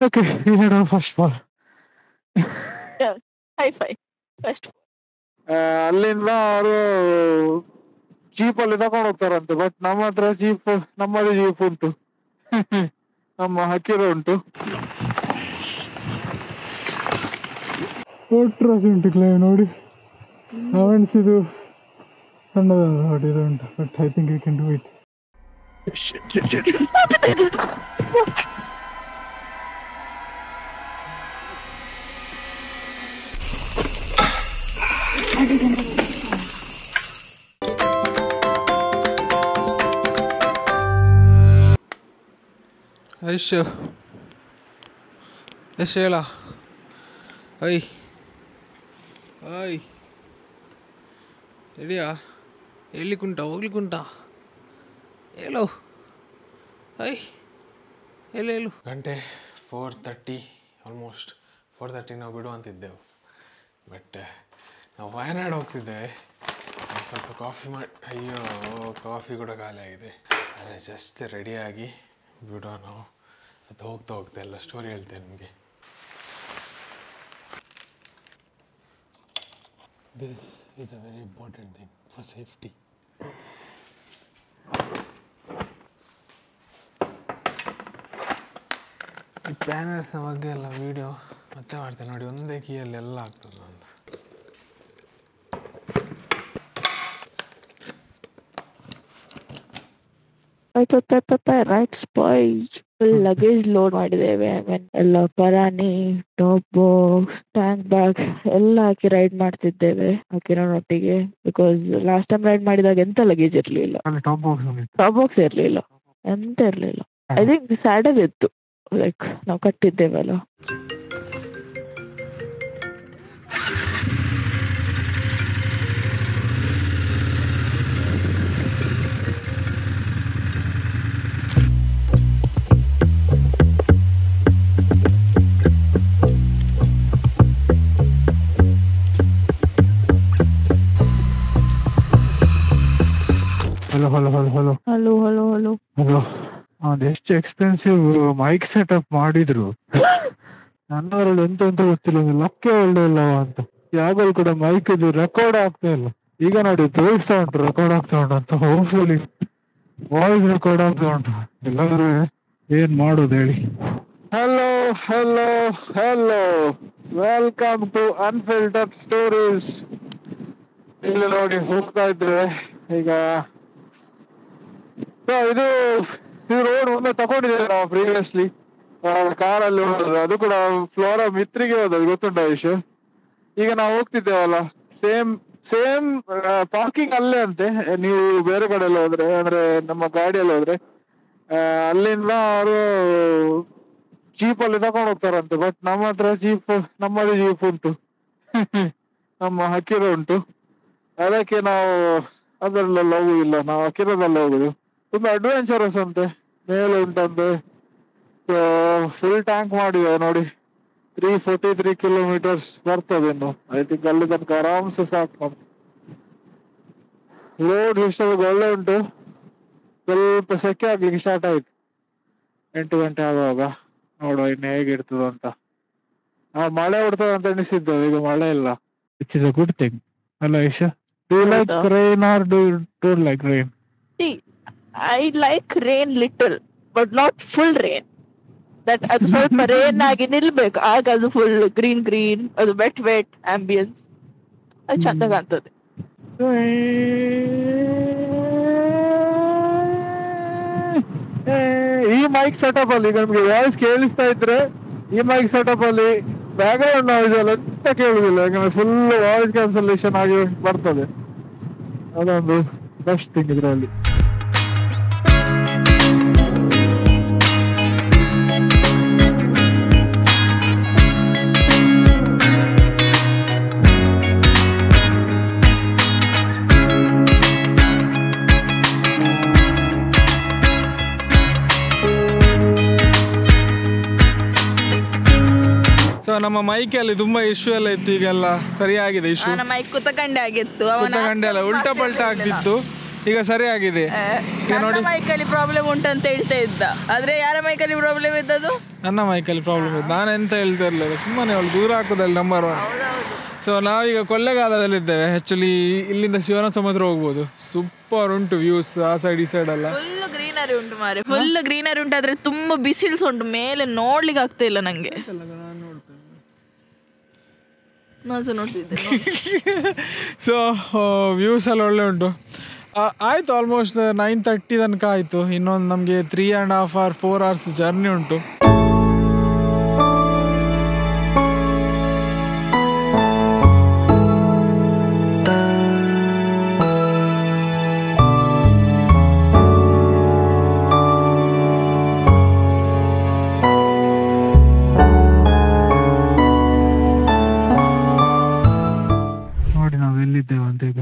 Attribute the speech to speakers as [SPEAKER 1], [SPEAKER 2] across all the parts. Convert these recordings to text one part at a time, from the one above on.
[SPEAKER 1] Okay, we had our first fall.
[SPEAKER 2] High five first.
[SPEAKER 1] ಅಲ್ಲಿಂದ ಅವರು ಜೀಪಲ್ಲಿ ತಗೊಂಡು ಹೋಗ್ತಾರಂತೆ. ಬಟ್ ನಮ್ಮ ಹತ್ರ ಜೀಪ್, ನಮ್ಮದೇ ಜೀಪ್ ಉಂಟು. ನಮ್ಮ ಹಕ್ಕಿರ ಉಂಟು. ಒಟ್ರಾಸಿ ಉಂಟು ಕ್ಲೈವ್ ನೋಡಿ. ಅವೆನ್ಸಿದು ಸಣ್ಣದ ಇದು ಉಂಟು. But I think you can do it.
[SPEAKER 3] ಐಶ್ ಎಸ್ ಹೇಳ. ಐ ಐ ರೆಡಿಯಾ? ಎಲ್ಲಿಗುಂಟಾ ಹೋಗ್ಲಿಕ್ಕುಂಟಾ? ಹೇಳು ಐ ಹೇಳು. ಗಂಟೆ 4:30 ಆಲ್ಮೋಸ್ಟ್ 4:30 ನಾವು ಬಿಡುವಂತಿದ್ದೆವು. ಬಟ್ ನಾವು ವಯನಾಡ್ ಹೋಗ್ತಿದ್ದೇವೆ. ಸ್ವಲ್ಪ ಕಾಫಿ ಮಾಡಿ, ಅಯ್ಯೋ ಕಾಫಿ ಕೂಡ ಖಾಲಿ ಆಗಿದೆ. ಅದೇ ಜಸ್ಟ್ ರೆಡಿಯಾಗಿ ಬಿಡೋ ನಾವು. ಅದು ಹೋಗ್ತಾ ಎಲ್ಲ ಸ್ಟೋರಿ ಹೇಳ್ತೇನೆ ನಿಮಗೆ. This is a very important thing for safety. ಈ ಪ್ಯಾನರ್ಸ್ನ ಬಗ್ಗೆ ಎಲ್ಲ ವೀಡಿಯೋ ಮತ್ತೆ ಮಾಡ್ತೇನೆ ನೋಡಿ. ಒಂದೇ ಕೀಯಲ್ಲಿ ಎಲ್ಲ ಆಗ್ತದೆ ಅಂತ.
[SPEAKER 2] ರೈಟ್ ಸ್ಪಾಯ್ಸ್ ಲಗೇಜ್ ಲೋಡ್ ಮಾಡಿದ್ದೇವೆ. ಎಲ್ಲ ಪರಾನಿ, ಟಾಪ್ ಬಾಕ್ಸ್, ಟ್ಯಾಂಕ್ ಬ್ಯಾಗ್ ಎಲ್ಲ ಹಾಕಿ ರೈಡ್ ಮಾಡ್ತಿದ್ದೇವೆ ಅಕಿರನೊಟ್ಟಿಗೆ. ಬಿಕಾಸ್ ಲಾಸ್ಟ್ ಟೈಮ್ ರೈಡ್ ಮಾಡಿದಾಗ ಎಂತ ಲಗೇಜ್ ಇರ್ಲಿಲ್ಲ, ಟಾಪ್ ಬಾಕ್ಸ್ ಇರ್ಲಿಲ್ಲ, ಎಂತ ಇರ್ಲಿಲ್ಲ. ಐ ಥಿಂಕ್ ಸ್ಯಾಡಲ್ ಇತ್ತು, ಲೈಕ್ ನಾವು ಕಟ್ಟಿದ್ದೇವಲ್ಲ.
[SPEAKER 1] ಹಲೋ. ಅದೆಷ್ಟು ಎಕ್ಸ್ಪೆನ್ಸಿವ್ ಮೈಕ್ ಸೆಟಪ್ ಮಾಡಿದ್ರು. ನನ್ನವರಲ್ಲಿ ಎಂತ ಗೊತ್ತಿಲ್ಲ, ಲಕ್ಕೆ ಒಳ್ಳೆ ಇಲ್ಲವ ಅಂತ. ಯಾವಾಗಲೂ ಕೂಡ ಮೈಕ್ ಇದು ರೆಕಾರ್ಡ್ ಆಗ್ತಾ ಇಲ್ಲ. ಈಗ ನೋಡಿ ತೋರಿಸ್ತಾ ಉಂಟು ರೆಕಾರ್ಡ್ ಆಗ್ತಾ ಉಂಟು ಅಂತ. ಹೋಪ್ಫುಲಿ ವಾಯ್ಸ್ ರೆಕಾರ್ಡ್ ಆಗ್ತಾ ಉಂಟು. ಎಲ್ಲಾದ್ರೂ ಏನ್ ಮಾಡೋದು ಹೇಳಿ. Hello hello hello, welcome to Unfiltered Stories. ಇಲ್ಲಿ ನೋಡಿ ಹೋಗ್ತಾ ಇದ್ರೆ ಈಗ ಇದು ರೋಡ್ ಒಮ್ಮೆ ತಗೊಂಡಿದ್ದೇವೆ ನಾವು ಪ್ರೀವಿಯಸ್ಲಿ ಕಾರಲ್ಲಿ ಹೋದ್ರೆ. ಅದು ಕೂಡ ಫ್ಲೋರಾ ಮಿತ್ರಿಗೆ ಹೋದದ್ದು, ಗೊತ್ತುಂಟ ವಿಷಯ. ಈಗ ನಾವು ಹೋಗ್ತಿದ್ದೇವಲ್ಲ, ಸೇಮ್ ಪಾರ್ಕಿಂಗ್ ಅಲ್ಲೇ ಅಂತೆ. ನೀವು ಬೇರೆ ಕಡೆ ಎಲ್ಲ ಹೋದ್ರೆ, ಅಂದ್ರೆ ನಮ್ಮ ಗಾಡಿಯಲ್ಲಿ ಹೋದ್ರೆ ಅಲ್ಲಿಂದ ಅವರು ಜೀಪಲ್ಲಿ ತಗೊಂಡು ಹೋಗ್ತಾರಂತೆ. ಬಟ್ ನಮ್ಮ ಹತ್ರ ಜೀಪ್, ನಮ್ಮದೇ ಜೀಪ್ ಉಂಟು. ನಮ್ಮ ಹಕ್ಕಿರ ಉಂಟು. ಅದಕ್ಕೆ ನಾವು ಅದರಲ್ಲೆಲ್ಲ ಹೋಗುದಿಲ್ಲ, ನಾವು ಹಕ್ಕಿರದಲ್ಲೇ ಹೋಗುದು. ತುಂಬಾ ಅಡ್ವೆಂಚರಸ್ ಅಂತೆ. ಮೇಲೆ ಉಂಟಂತೆ. ಫುಲ್ ಟ್ಯಾಂಕ್ ಮಾಡಿದೆ ನೋಡಿ. 343 ಕಿಲೋಮೀಟರ್ಸ್ ಬರ್ತದೆ ಇನ್ನು. ಐ ಥಿಂಕ್ ಅಲ್ಲಿ ತನಕ ಆರಾಮ್ಸೆ ಸಾಕು ನಮ್ಗೆ. ರೋಡ್ ಇಷ್ಟೊಂದು ಒಳ್ಳೆ ಉಂಟು. ಸ್ವಲ್ಪ ಸೆಕೆ ಆಗ್ಲಿಕ್ಕೆ ಸ್ಟಾರ್ಟ್ ಆಯ್ತು 8 ಗಂಟೆ ಆಗುವಾಗ. ನೋಡುವ ಇನ್ನು ಹೇಗಿರ್ತದ ಅಂತ. ನಾವು ಮಳೆ ಬಿಡ್ತದೆ ಅಂತ ಎಣಿಸಿದ್ದೇವೆ, ಈಗ ಮಳೆ ಇಲ್ಲ. Which is a good thing ಅಲ್ಲ Isha? Do you like rain or do you don't like rain?
[SPEAKER 2] See, I like rain little, but not full rain. That ಅದು ಸ್ವಲ್ಪ ರೇನ್ ಆಗಿ ನಿಲ್ಬೇಕು, ಆಗ ಅದು ಫುಲ್ ಗ್ರೀನ್ ಅದು ವೆಟ್ ಆಂಬಿಯನ್ಸ್, ಅದು ಚಂದ ಕಾಣ್ತದೆ.
[SPEAKER 1] ಈ ಮೈಕ್ ಸೆಟಪ್ ಅಲ್ಲಿ ನಮ್ಗೆ ವಾಯ್ಸ್ ಕೇಳಿಸ್ತಾ ಇದ್ರೆ, ಈ ಮೈಕ್ ಸೆಟಪ್ ಅಲ್ಲಿ ಬ್ಯಾಕ್ಗ್ರೌಂಡ್ ನಾಯ್ಸ್ ಎಲ್ಲ ಎಂತ ಕೇಳುದಿಲ್ಲ. ಯಾಕಂದ್ರೆ ಫುಲ್ ವಾಯ್ಸ್ ಕ್ಯಾನ್ಸಲೇಷನ್ ಆಗಿ ಬರ್ತದೆ. ಅದೊಂದು ಬೆಸ್ಟ್ ಥಿಂಗ್ ಇದರಲ್ಲಿ.
[SPEAKER 3] ನಮ್ಮ ಮೈಕಲ್ಲಿ ತುಂಬಾ ಇಶ್ಯೂ ಎಲ್ಲ ಇತ್ತು, ಈಗೆಲ್ಲ ಸರಿಯಾಗಿದೆ. ಇಶ್ಯೂ
[SPEAKER 4] ನಮ್ಮ ಮೈಕ್ ಕುತಕಂಡೆ ಆಗಿತ್ತು,
[SPEAKER 3] ಕುತಕಂಡೆ ಎಲ್ಲ ಉಲ್ಟಾ ಪಲ್ಟಾ ಆಗ್ತಿತ್ತು, ಈಗ ಸರಿಯಾಗಿದೆ.
[SPEAKER 4] ಮೈಕಲ್ಲಿ ಪ್ರಾಬ್ಲಮ್ ಉಂಟಂತ ಹೇಳ್ತಾ ಇದ್ದ. ಆದ್ರೆ ಯಾರ ಮೈಕಲ್ಲಿ ಪ್ರಾಬ್ಲಮ್ ಇದ್ದದು?
[SPEAKER 3] ನನ್ನ ಮೈಕಲ್ಲಿ ಪ್ರಾಬ್ಲಮ್ ಇದೆ. ನಾನು ಎಂತ ಹೇಳ್ತಾ ಇರಲಿಲ್ಲ, ಸುಮ್ಮನೆ ಅವಳು ದೂರ ಹಾಕೋದಲ್ಲಿ ನಂಬರ್ 1. ಸೊ ನಾವೀಗ ಕೊಳ್ಳೇಗಾಲದಲ್ಲಿದ್ದೇವೆ. ಆ್ಯಕ್ಚುಲಿ ಇಲ್ಲಿಂದ ಶಿವನ ಸಮುದ್ರ ಹೋಗ್ಬೋದು. ಸೂಪರ್ ಉಂಟು ವ್ಯೂಸ್ ಆ ಸೈಡ್ ಈ ಸೈಡ್ ಎಲ್ಲ.
[SPEAKER 2] ಫುಲ್ ಗ್ರೀನರಿ ಉಂಟು ಮಾರೆ, ಫುಲ್ ಗ್ರೀನರಿ ಉಂಟು. ಆದ್ರೆ ತುಂಬಾ ಬಿಸಿಲ್ಸ್ ಉಂಟು, ಮೇಲೆ ನೋಡ್ಲಿಕ್ಕೆ ಆಗ್ತಾ ಇಲ್ಲ ನಂಗೆ. ನಾನು ನೋಡ್ತಿದ್ದೆ.
[SPEAKER 3] ಸೊ ವ್ಯೂಸ್ ಎಲ್ಲ ಒಳ್ಳೆ ಉಂಟು. ಆಯಿತು, ಆಲ್ಮೋಸ್ಟ್ 9:30 ತನಕ ಆಯಿತು. ಇನ್ನೊಂದು ನಮಗೆ 3.5 or 4 hours ಜರ್ನಿ ಉಂಟು.
[SPEAKER 1] ನೋಡಿ ನಾವು ಎಲ್ಲಿದ್ದೇವೆ ಅಂತ ಈಗ.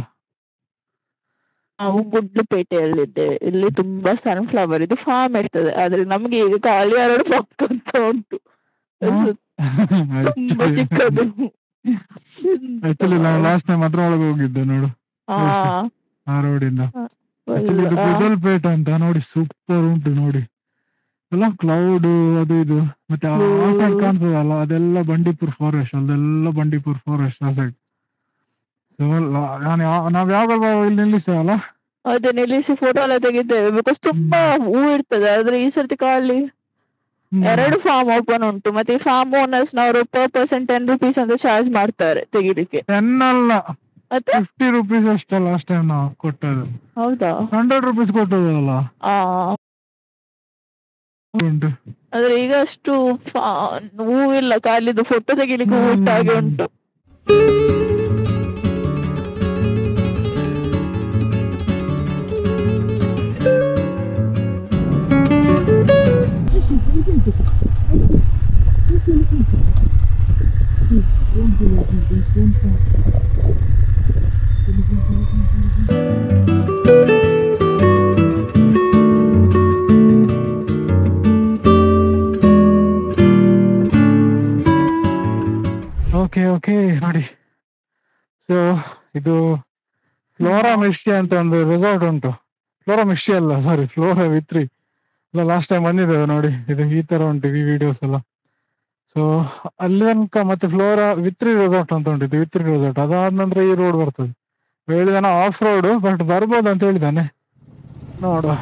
[SPEAKER 2] ನಾವು ಗುಡ್ಲುಪೇಟೆಯಲ್ಲಿದ್ದೇವೆ. ಇಲ್ಲಿ ತುಂಬಾ ಸನ್ಫ್ಲವರ್ ಇದು ಫಾರ್ಮ್ ಇರ್ತದೆ. ಆದ್ರೆ ನಮ್ಗೆ ಈಗ ಖಾಲಿ 2 ಫಾರ್ಮ್ ಅಂತ ಉಂಟು, ತುಂಬಾ ಚಿಕ್ಕದು.
[SPEAKER 1] ಆಕ್ಚುಲಿ ನಾವು ಲಾಸ್ಟ್ ಟೈಮ್ ಅದ್ರ ಒಳಗೆ ಹೋಗಿದ್ದೆ ನೋಡು, ಆ ರೋಡಿಂದ. ಗುಡ್ಲುಪೇಟೆ ಅಂತ ನೋಡಿ, ಸೂಪರ್ ಉಂಟು ನೋಡಿ. ಎಲ್ಲ ಕ್ಲೌಡ್ ಅದು ಇದು. ಮತ್ತೆ ಆ ಸೈಡ್ ಕಾಣ್ತದಲ್ಲ, ಅದೆಲ್ಲ ಬಂಡೀಪುರ್ ಫಾರೆಸ್ಟ್, ಅದೆಲ್ಲ ಬಂಡೀಪುರ್ ಫಾರೆಸ್ಟ್ ಆ ಸೈಡ್. ನಾವ್ ಯಾವಾಗ ಇಲ್ಲಿ ನಿಲ್ಲಿಸ್ತೇವಲ್ಲ,
[SPEAKER 2] ಅದೇ ನಿಲ್ಲಿಸಿ ಫೋಟೋ ಎಲ್ಲ ತೆಗಿದ್ದೇವೆ. ಬಿಕಾಸ್ ತುಂಬಾ ಹೂ ಇರ್ತದೆ. ಆದ್ರೆ ಈ ಸರ್ತಿ ಖಾಲಿ 2 ಫಾರ್ಮ್ ಓಪನ್ ಉಂಟು. ಮತ್ತೆ ಈ ಫಾರ್ಮ್ ಓನರ್ಸ್ ನವರು ಪರ್ ಪರ್ಸನ್ 10 rupees ಅಂತ ಚಾರ್ಜ್ ಮಾಡ್ತಾರೆ ತೆಗಿಲಿಕ್ಕೆ.
[SPEAKER 1] 10 ಅಲ್ಲ,
[SPEAKER 2] ಮತ್ತೆ
[SPEAKER 1] 50 rupees ಅಷ್ಟೇ ಲಾಸ್ಟ್ ಟೈಮ್ ನಾವು ಕೊಟ್ಟದ್ದು.
[SPEAKER 2] ಹೌದಾ?
[SPEAKER 1] 100 rupees ಕೊಟ್ಟದಲ್ಲ. ಉಂಟು.
[SPEAKER 2] ಆದ್ರೆ ಈಗ ಅಷ್ಟು ಹೂವಿಲ್ಲ, ಖಾಲಿದು ಫೋಟೋ ತೆಗಿಲಿಕ್ಕೆ ಹೂ ಇಟ್ಟ ಹಾಗೆ ಉಂಟು.
[SPEAKER 1] ಓಕೆ ನೋಡಿ. ಸೊ ಇದು ಫ್ಲೋರಾ ಮಿಸ್ಟಿ ಅಂತ ಒಂದು ರೆಸಾರ್ಟ್ ಉಂಟು. ಫ್ಲೋರಾ ಮಿಸ್ಟಿ ಅಲ್ಲ, ಸಾರಿ, ಫ್ಲೋರಾ ವಿತ್ರಿ. ಇಲ್ಲ, ಲಾಸ್ಟ್ ಟೈಮ್ ಬಂದಿದ್ದೇವೆ ನೋಡಿ. ಇದು ಈ ತರ ಉಂಟು ಈ ವಿಡಿಯೋಸ್ ಎಲ್ಲ. ಸೊ ಅಲ್ಲಿ ತನಕ ಮತ್ತೆ ಫ್ಲೋರಾ ವಿತ್ರಿ ರೆಸಾರ್ಟ್ ಅಂತ ಉಂಟು. ಇದು ವಿತ್ರಿ ರೆಸಾರ್ಟ್. ಅದಾದ ನಂತರ ಈ ರೋಡ್ ಬರ್ತದೆ. ಹೇಳಿದಾನೆ ಆಫ್ ರೋಡ್, ಬಟ್ ಬರ್ಬೋದು ಅಂತ ಹೇಳಿದಾನೆ, ನೋಡುವ.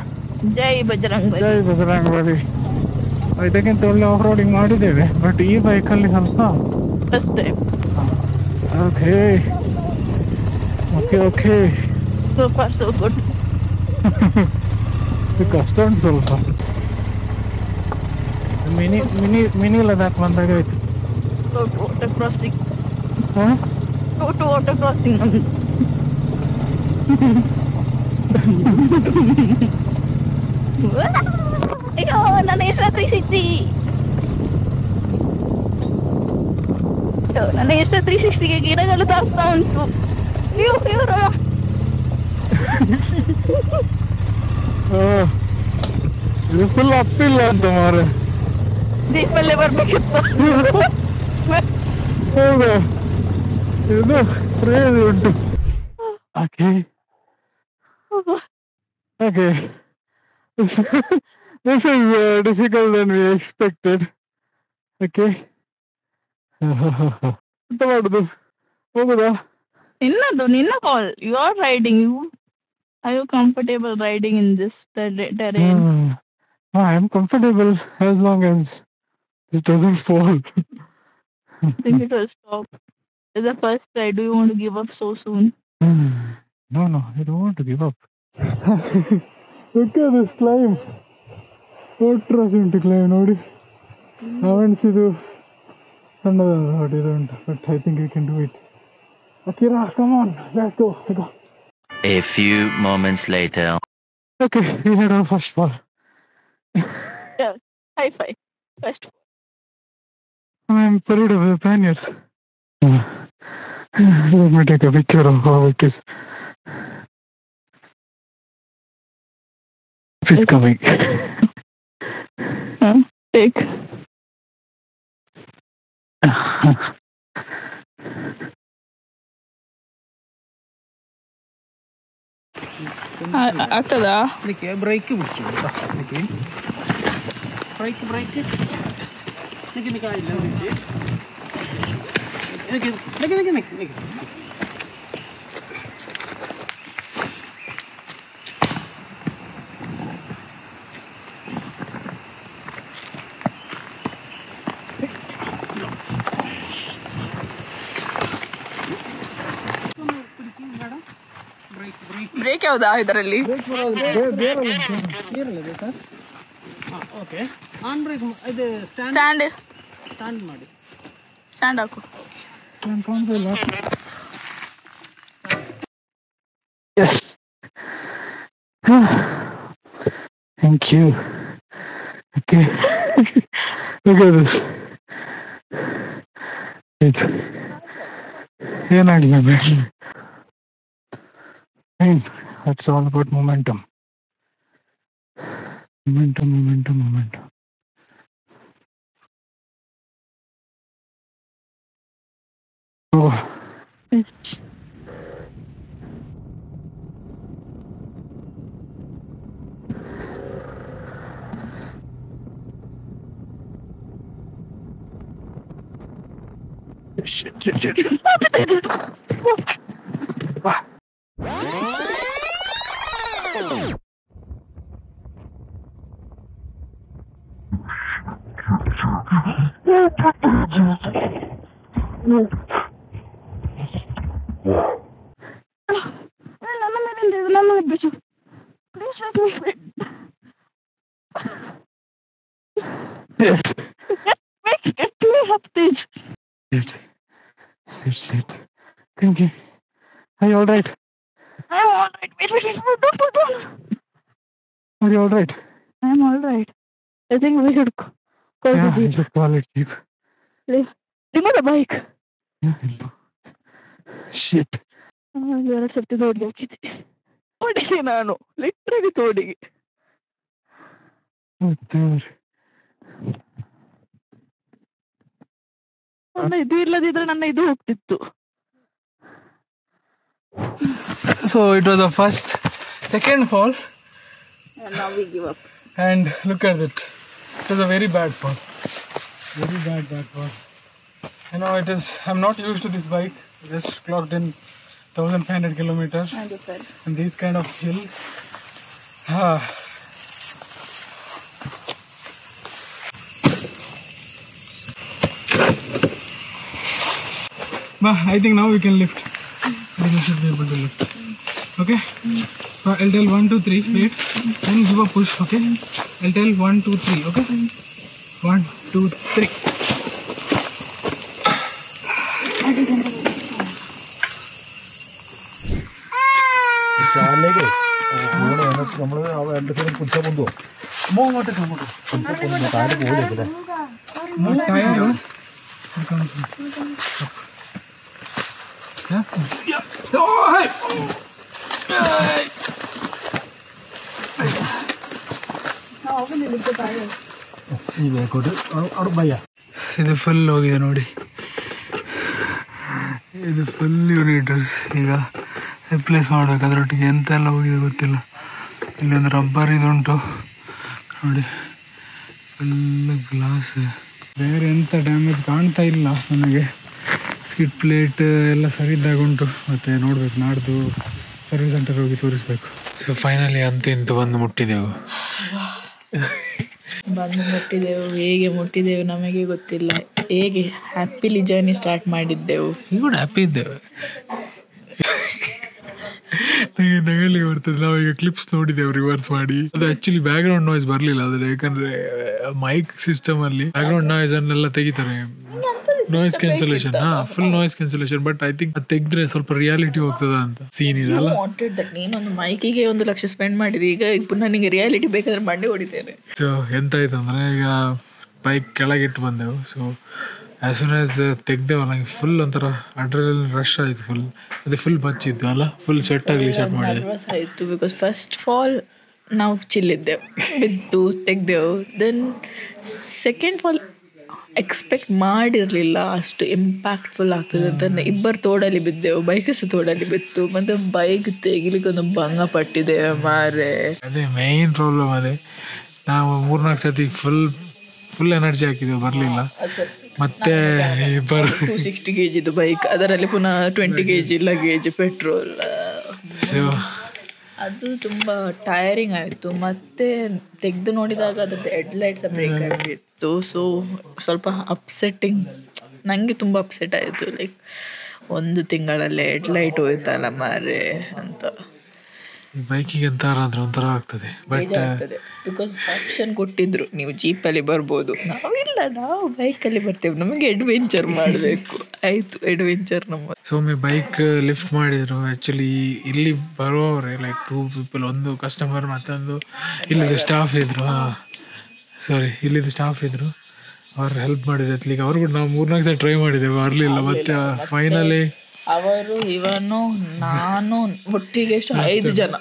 [SPEAKER 2] ಜೈ ಬಜರಂಗ್ ಬಲಿ.
[SPEAKER 1] ಜೈ ಬಜರಂಗ್ ಬಲಿ. ಇದಕ್ಕಿಂತ ಒಳ್ಳೆ ಆಫ್ ರೋಡಿಂಗ್ ಮಾಡಿದ್ದೇವೆ, ಬಟ್ ಈ ಬೈಕ್ ಅಲ್ಲಿ ಸ್ವಲ್ಪ
[SPEAKER 2] first time.
[SPEAKER 1] Okay okay okay.
[SPEAKER 2] Super so good.
[SPEAKER 1] ಕಷ್ಟ ಉಂಟು ಸ್ವಲ್ಪ. ಮಿನಿ ಲದಾಖ್ ಬಂದಾಗ ಆಯ್ತು.
[SPEAKER 2] Water crossing. Water crossing. ಅಯ್ಯೋ, ನನ್ನ ಹೆಸರು 360. ನನ್ನ ಹೆಸರು 360ಗೆ ಗಿಡಗಳು ತಾಗ್ತಾ ಉಂಟು.
[SPEAKER 1] ಇದು ಫುಲ್ ಅಪ್ಪಿಲ್ಲ ಅಂತ ಮಾರೆ.
[SPEAKER 2] ದೀಪಲ್ಲೇ ಬರ್ಬೇಕಿತ್ತು.
[SPEAKER 1] ಹೌದಾ, ಇದು ಕ್ರೇಜಿ ಉಂಟು. Okay okay. This is difficult than we expected. Okay. ಎಂತ ಮಾಡುದು, ಹೋಗುದಾ?
[SPEAKER 2] ನಿನ್ನ call. You are riding. Are you comfortable riding in this terrain?
[SPEAKER 1] No, I am comfortable as long as it doesn't fall.
[SPEAKER 2] I think it will stop. It's the first ride. Do you want to give up so soon?
[SPEAKER 1] No, I don't want to give up. Look at this climb. ಉಂಟು climb ನೋಡಿ. ಇದು ಸಣ್ಣದ ನೋಡಿ ಇದು ಉಂಟು, but I think you can do it. Akira, come on, let's go.
[SPEAKER 4] A few moments later.
[SPEAKER 1] Okay, we had our first fall.
[SPEAKER 2] Yeah, high five. First fall.
[SPEAKER 1] I'm worried of the panniers. Let me take a picture of how it is. It's coming.
[SPEAKER 2] Take. ಆಗ್ತದಾ?
[SPEAKER 3] ಅದಕ್ಕೆ break ಬಿಡ್ತೀವಿ. Break
[SPEAKER 2] break ಯಾವ್ದಾ ಇದರಲ್ಲಿ? Stand ಮಾಡಿ, stand ಹಾಕು.
[SPEAKER 1] Yes. Thank you. Okay. Look at this. ಏನಾಗಿಲ್ಲ that's all about momentum. Oh. Shit. Shit. Thinking. Are you alright?
[SPEAKER 2] I'm alright. Wait. Don't.
[SPEAKER 1] Are you alright?
[SPEAKER 2] I'm alright. I think we should call the
[SPEAKER 1] Yeah,
[SPEAKER 2] jeep.
[SPEAKER 1] I should call it jeep.
[SPEAKER 2] Remove the bike.
[SPEAKER 1] Yeah, I know. Shit.
[SPEAKER 2] ಎರಡು ಸರ್ತಿ ತೋಡಿಗೆ ಹಾಕಿದ್ದೆ. ತೋಡಿಗೆ ನಾನು literally ತೋಡಿಗೆ. ನನ್ನ ಇದು ಇಲ್ಲದಿದ್ರೆ ನನ್ನ ಇದು ಹೋಗ್ತಿತ್ತು.
[SPEAKER 3] So it was the second fall,
[SPEAKER 2] And now we give up.
[SPEAKER 3] and look at it. It was a very bad fall. Very bad fall. You know, I'm not used to this bike. I just clocked in 1,500 kilometers. And these kind of hills. But I think now we can lift. I think we should be able to lift. Okay? So I'll tell 1, 2, 3, wait. Then give a push, okay? I'll tell 1, 2, 3, okay? 1, 2, 3.
[SPEAKER 5] ಶಾಲೆಗೆ നമ്മൾ രണ്ട് സൈഡും കുടിച്ചാൽ കൊണ്ടുപോകും താഴെ പോയില്ലേ ಈ ಬೇಕೋട്ട് ಅವ್ರು ಭಯ.
[SPEAKER 3] ಇದು ಫುಲ್ ಹೋಗಿದೆ ನೋಡಿ, ಇದು ಫುಲ್ ಯೂನಿಟರ್ಸ್. ಈಗ ರಿಪ್ಲೇಸ್ ಮಾಡ್ಬೇಕು, ಅದರೊಟ್ಟಿಗೆ ಎಂತೆಲ್ಲ ಹೋಗಿದೆ ಗೊತ್ತಿಲ್ಲ. ಇಲ್ಲೊಂದು ರಬ್ಬರ್ ಇದುಂಟು ನೋಡಿ, ಫುಲ್ ಗ್ಲಾಸ್. ಬೇರೆ ಎಂಥ ಡ್ಯಾಮೇಜ್ ಕಾಣ್ತಾ ಇಲ್ಲ ನನಗೆ. ಸ್ಕಿಡ್ ಪ್ಲೇಟ್ ಎಲ್ಲ ಸರಿ ಇದ್ದಾಗ ಉಂಟು. ಮತ್ತು ನೋಡ್ಬೇಕು, ನಾಡ್ದು ಸರ್ವಿಸ್ ಸೆಂಟರ್ ಹೋಗಿ ತೋರಿಸ್ಬೇಕು. ಸೊ ಫೈನಲಿ ಅಂತೂ ಇಂತೂ ಬಂದು ಮುಟ್ಟಿದೆವು.
[SPEAKER 2] ಹೇಗೆ ಮುಟ್ಟಿದೆವು ನಮಗೆ ಗೊತ್ತಿಲ್ಲ. ಹೇಗೆ ಹ್ಯಾಪಿಲಿ ಜರ್ನಿ ಸ್ಟಾರ್ಟ್ ಮಾಡಿದ್ದೆವು.
[SPEAKER 3] ಈಗ ಕೂಡ ಹ್ಯಾಪಿ ಇದ್ದೇವೆ. ನನಗೆ ನಗಲಿಗೆ ಬರ್ತದೆ. ನಾವೀಗ ಕ್ಲಿಪ್ಸ್ ನೋಡಿದ್ದೇವೆ ರಿವರ್ಸ್ ಮಾಡಿ. ಅದು ಆ್ಯಕ್ಚುಲಿ ಬ್ಯಾಕ್ಗ್ರೌಂಡ್ ನಾಯ್ಸ್ ಬರಲಿಲ್ಲ ಆದರೆ, ಯಾಕಂದರೆ ಮೈಕ್ ಸಿಸ್ಟಮಲ್ಲಿ ಬ್ಯಾಕ್ಗ್ರೌಂಡ್ ನಾಯ್ಸ್ ಅನ್ನೆಲ್ಲ ತೆಗಿತಾರೆ, noise cancellation. Full noise cancellation. But I think ಅದು ತೆಗೆದ್ರೆ ಸ್ವಲ್ಪ ರಿಯಾಲಿಟಿ ಹೋಗ್ತದ ಅಂತ ಸೀನ್ ಇದೆಲ್ಲ.
[SPEAKER 2] ನೀನೊಂದು ಮೈಕಿಗೆ 1 ಲಕ್ಷ ಸ್ಪೆಂಡ್ ಮಾಡಿದೆ, ಈಗ ಪುನಃ ನಿಮಗೆ ರಿಯಾಲಿಟಿ ಬೇಕಾದ್ರೆ ಮಂಡಿ ಹೊಡಿತೇನೆ.
[SPEAKER 3] ಸೊ ಎಂತಾಯ್ತು ಅಂದರೆ, ಈಗ ಬೈಕ್ ಕೆಳಗಿಟ್ಟು ಬಂದೆವು. ಸೊ ಆ್ಯಸ್ ಸೂನ್ ಆ್ಯಸ್ ತೆಗ್ದೇವಲ್ಲ, ನಂಗೆ ಫುಲ್ ಒಂಥರ ಅಡ್ರೆನಲಿನ್ ರಶ್ ಆಯಿತು. ಅದು ಫುಲ್ ಬಚ್ಚಿತ್ತು ಅಲ್ಲ, ಫುಲ್ ಸ್ವೆಟ್ ಆಗಲಿ ಸ್ಟಾರ್ಟ್ ಮಾಡಿದೆ.
[SPEAKER 2] ಆಯಿತು ಬಿಕಾಸ್ ಫಸ್ಟ್ ಫಾಲ್ ನಾವು ಚಿಲ್ಲಿದ್ದೆವು, ಬಿದ್ದು ತೆಗ್ದೆವು. ದೆನ್ ಸೆಕೆಂಡ್ ಫಾಲ್ ಎಕ್ಸ್ಪೆಕ್ಟ್ ಮಾಡಿರಲಿಲ್ಲ ಅಷ್ಟು ಇಂಪ್ಯಾಕ್ಟ್ಫುಲ್ ಆಗ್ತದೆ ಅಂತ. ಇಬ್ಬರು ತೋಡಲ್ಲಿ ಬಿದ್ದೆವು, ಬೈಕ್ ಸಹ ತೋಡಲ್ಲಿ ಬಿತ್ತು. ಮತ್ತು ಬೈಕ್ ತೆಗಿಲಿಕ್ಕೆ ಒಂದು ಭಂಗ ಪಟ್ಟಿದ್ದೇವೆ ಮಾರೆ.
[SPEAKER 3] ಅದೇ ಮೇಯ್ನ್ ಪ್ರಾಬ್ಲಮ್. ಅದೇ ನಾವು 3-4 ಸತಿ ಫುಲ್ ಎನರ್ಜಿ ಹಾಕಿದೆವು, ಬರಲಿಲ್ಲ. ಮತ್ತೆ
[SPEAKER 2] 260 kg ಬೈಕ್, ಅದರಲ್ಲಿ ಪುನಃ 20 kg ಲಗೇಜ್, ಪೆಟ್ರೋಲ್.
[SPEAKER 3] ಸೊ
[SPEAKER 2] ಅದು ತುಂಬ ಟಯರಿಂಗ್ ಆಯಿತು. ಮತ್ತೆ ತೆಗೆದು ನೋಡಿದಾಗ ಅದ್ರದ್ದು ಹೆಡ್ಲೈಟ್ಸ್ ಬ್ರೇಕ್ ಆಗಿತ್ತು. ಸೊ ಸ್ವಲ್ಪ ಅಪ್ಸೆಟ್ಟಿಂಗ್, ನನಗೆ ತುಂಬ ಅಪ್ಸೆಟ್ ಆಯಿತು. ಲೈಕ್ 1 ತಿಂಗಳಲ್ಲೇ ಹೆಡ್ಲೈಟ್ ಹೋಯ್ತಲ್ಲ ಮಾರೆ ಅಂತ.
[SPEAKER 3] ಬೈಕಿಗೆ ಅಂತಾರ ಅಂದ್ರೆ ಒಂಥರ ಆಗ್ತದೆ. ಬಟ್
[SPEAKER 2] ಬಿಕಾಸ್ ಆಪ್ಷನ್ ಕೊಟ್ಟಿದ್ರು, ನೀವು ಜೀಪಲ್ಲಿ ಬರ್ಬೋದು. ನಾವು ಬೈಕಲ್ಲಿ ಬರ್ತೇವೆ, ನಮಗೆ ಅಡ್ವೆಂಚರ್ ಮಾಡಬೇಕು. ಆಯಿತು, ಅಡ್ವೆಂಚರ್ ನಮ್ಮ.
[SPEAKER 3] ಸೊ ಒಮ್ಮೆ ಬೈಕ್ ಲಿಫ್ಟ್ ಮಾಡಿದ್ರು. ಆ್ಯಕ್ಚುಲಿ ಇಲ್ಲಿ ಬರುವವರೇ ಲೈಕ್ 2 people, ಒಂದು ಕಸ್ಟಮರ್ ಮತ್ತೊಂದು ಇಲ್ಲಿದ್ದು ಸ್ಟಾಫ್ ಇದ್ರು. ಇಲ್ಲಿದ್ದು ಸ್ಟಾಫ್ ಇದ್ರು, ಅವ್ರು ಹೆಲ್ಪ್ ಮಾಡಿದ್ರು ಎತ್ಲಿಕ್ಕೆ. ಅವ್ರು ಕೂಡ ನಾವು 3-4 ಸಲ ಟ್ರೈ ಮಾಡಿದ್ದೇವೆ, ಬರಲಿಲ್ಲ. ಮತ್ತೆ ಫೈನಲಿ
[SPEAKER 2] ಅವರು, ಇವನು, ನಾನು ಒಟ್ಟಿಗೆ ಎಷ್ಟು 5 ಜನ,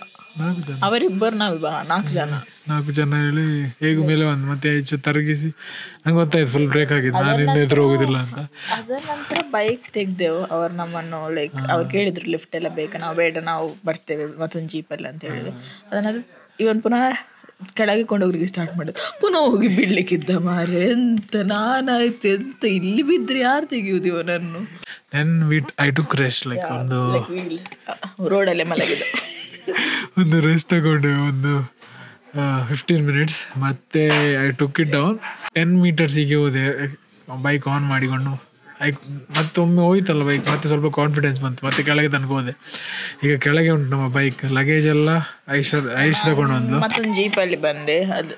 [SPEAKER 2] ಅವರಿಬ್ಬರು, ನಾವು 4 ಜನ
[SPEAKER 3] ಹೇಳಿ ಹೇಗೂ ಮೇಲೆ ಬಂದು ಮತ್ತೆ ಹೆಚ್ಚು ತರಗಿಸಿ ನಂಗೆ ಗೊತ್ತಾಯ್ತು ಫುಲ್ ಬ್ರೇಕ್ ಆಗಿದ್ದು, ನಾನು ಇನ್ನು ಎದುರು ಹೋಗುದಿಲ್ಲ ಅಂತ.
[SPEAKER 2] ಅದರ ನಂತರ ಬೈಕ್ ತೆಗ್ದೆವು. ಅವ್ರು ನಮ್ಮನ್ನು ಲೈಕ್ ಅವ್ರು ಕೇಳಿದ್ರು ಲಿಫ್ಟ್ ಎಲ್ಲ ಬೇಕಾ, ನಾವು ಬೇಡ, ನಾವು ಬರ್ತೇವೆ ಮತ್ತೊಂದು ಜೀಪಲ್ಲಿ ಅಂತ ಹೇಳಿದ್ರು. ಅದನ್ನ ಇವನ್ ಪುನಃ ಕೆಳಗೆ ಕೊಂಡೋಗ್ಲಿಕ್ಕೆ ಸ್ಟಾರ್ಟ್ ಮಾಡಿದ್ರು. ಪುನಃ ಹೋಗಿ ಬೀಳ್ಲಿಕ್ಕಿದ್ದ ಮಾರೆ. ಎಂತ ನಾನಾಯ್ತು, ಎಂತ ಇಲ್ಲಿ ಬಿದ್ದರೆ ಯಾರು ತೆಗಿಯುವುದು ಇವನನ್ನು.
[SPEAKER 3] ಐ ಟುಕ್ ರೆಸ್ಟ್, ಲೈಕ್ ಒಂದು
[SPEAKER 2] ರೋಡಲ್ಲೇ ಮಲಗಿದ.
[SPEAKER 3] ಒಂದು ರೆಸ್ಟ್ ತಗೊಂಡೆ ಒಂದು 15 minutes. ಮತ್ತೆ I took it down 10 meters ಹೋದೆ ಬೈಕ್ ಆನ್ ಮಾಡಿಕೊಂಡು. ಮತ್ತೊಮ್ಮೆ ಹೋಯ್ತಲ್ಲ ಬೈಕ್, ಮತ್ತೆ ಸ್ವಲ್ಪ ಕಾನ್ಫಿಡೆನ್ಸ್ ಬಂತು. ಮತ್ತೆ ಕೆಳಗೆ ತನಕ ಹೋದೆ. ಈಗ ಕೆಳಗೆ ಉಂಟು ನಮ್ಮ ಬೈಕ್, ಲಗೇಜ್ ಎಲ್ಲ ಐಸ್ ತಗೊಂಡು ಒಂದು
[SPEAKER 2] ಮತ್ತೊಂದು ಜೀಪಲ್ಲಿ ಬಂದೆ. ಅದು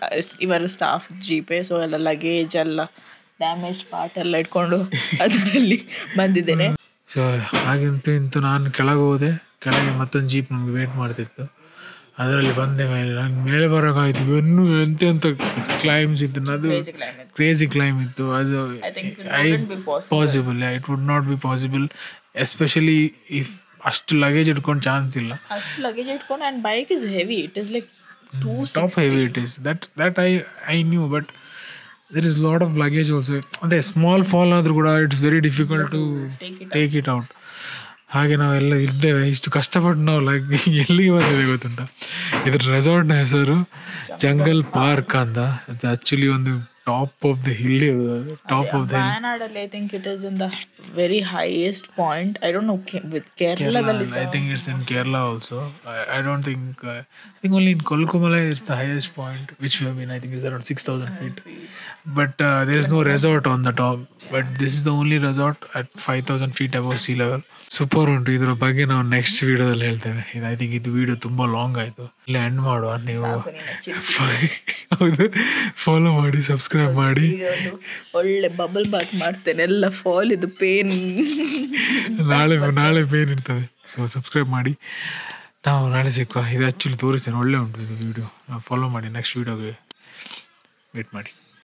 [SPEAKER 2] ಇವರ ಸ್ಟಾಫ್ ಜೀಪೇ. ಸೊ ಎಲ್ಲ ಲಗೇಜ್ ಎಲ್ಲ ಡ್ಯಾಮೇಜ್ ಪಾರ್ಟ್ ಎಲ್ಲ ಇಟ್ಕೊಂಡು ಅದರಲ್ಲಿ ಬಂದಿದ್ದೇನೆ.
[SPEAKER 3] ಸೊ ಹಾಗಂತೂ ಇಂತೂ ನಾನು ಕೆಳಗೆ ಹೋದೆ. ಕೆಳಗೆ ಮತ್ತೊಂದು ಜೀಪ್ ನಮಗೆ ವೇಟ್ ಮಾಡ್ತಿತ್ತು, ಅದರಲ್ಲಿ ಬಂದೆ ಮೇಲೆ. ನಾನು ಮೇಲೆ ಬರೋಕ್ಕಾಯ್ತು. ಇನ್ನೂ ಎಂತೆಂಥ ಕ್ಲೈಮ್ಸ್ ಇತ್ತು, ಅದು ಕ್ರೇಜಿ ಕ್ಲೈಮ್ ಇತ್ತು. ಅದು possible, it would not be possible, especially if ಅಷ್ಟು ಲಗೇಜ್ ಇಟ್ಕೊಂಡು ಚಾನ್ಸ್ ಇಲ್ಲ.
[SPEAKER 2] ಅಷ್ಟು ಲಗೇಜ್ ಇಟ್ಕೊಂಡು, and bike is heavy, it is like
[SPEAKER 3] top heavy it is. That I knew, but there is a lot of luggage also. ಅದೇ small fall ಆದರೂ ಕೂಡ it's very difficult to take it out. ಹಾಗೆ ನಾವೆಲ್ಲ ಇದ್ದೇವೆ. ಇಷ್ಟು ಕಷ್ಟಪಟ್ಟು ನಾವು ಎಲ್ಲಿಗೆ ಬಂದಿದೆ ಗೊತ್ತುಂಟ? ಇದ್ರ ರೆಸಾರ್ಟ್ನ ಹೆಸರು ಜಂಗಲ್ ಪಾರ್ಕ್ ಅಂತ. ಅದು ಆ್ಯಕ್ಚುಲಿ ಒಂದು ಟಾಪ್ ಆಫ್ ದ ಹಿಲ್ ಇರೋದು. ಟಾಪ್ ಆಫ್ ದ ಹಿಲ್
[SPEAKER 2] ವಯನಾಡಲ್ಲಿ I think it is in the very highest point. I don't know with ಕೇರಳದಲ್ಲಿ.
[SPEAKER 3] I think it's in Kerala also. I don't think I think only in Kolkumala it's the highest point which we have been. I think it's around 6,000 feet. But there is no resort on the top. But this is the only resort at 5,000 feet above sea level. Super ಉಂಟು. ಇದ್ರ ಬಗ್ಗೆ ನಾವು next ವಿಡಿಯೋದಲ್ಲಿ ಹೇಳ್ತೇವೆ. ಇದು I think ಇದು video ತುಂಬ long ಆಯಿತು, ಇಲ್ಲಿ ಎಂಡ್ ಮಾಡುವ. ನೀವು ಹೌದು, ಫಾಲೋ ಮಾಡಿ, ಸಬ್ಸ್ಕ್ರೈಬ್ ಮಾಡಿ.
[SPEAKER 2] ಒಳ್ಳೆ ಬಬಲ್ ಬಾತ್ ಮಾಡ್ತೇನೆ, ಎಲ್ಲ ಫಾಲ್ ಇದು ಪೇನ್
[SPEAKER 3] ನಾಳೆ ಪೇನ್ ಇರ್ತದೆ. ಸೊ ಸಬ್ಸ್ಕ್ರೈಬ್ ಮಾಡಿ, ನಾವು ನಾಳೆ ಸಿಕ್ಕುವ. ಇದು ಆ್ಯಕ್ಚುಲಿ ತೋರಿಸ್ತೇನೆ, ಒಳ್ಳೆ ಉಂಟು ಇದು ವಿಡಿಯೋ. ನಾವು ಫಾಲೋ ಮಾಡಿ, ನೆಕ್ಸ್ಟ್ ವಿಡಿಯೋಗೆ ವೇಟ್ ಮಾಡಿ.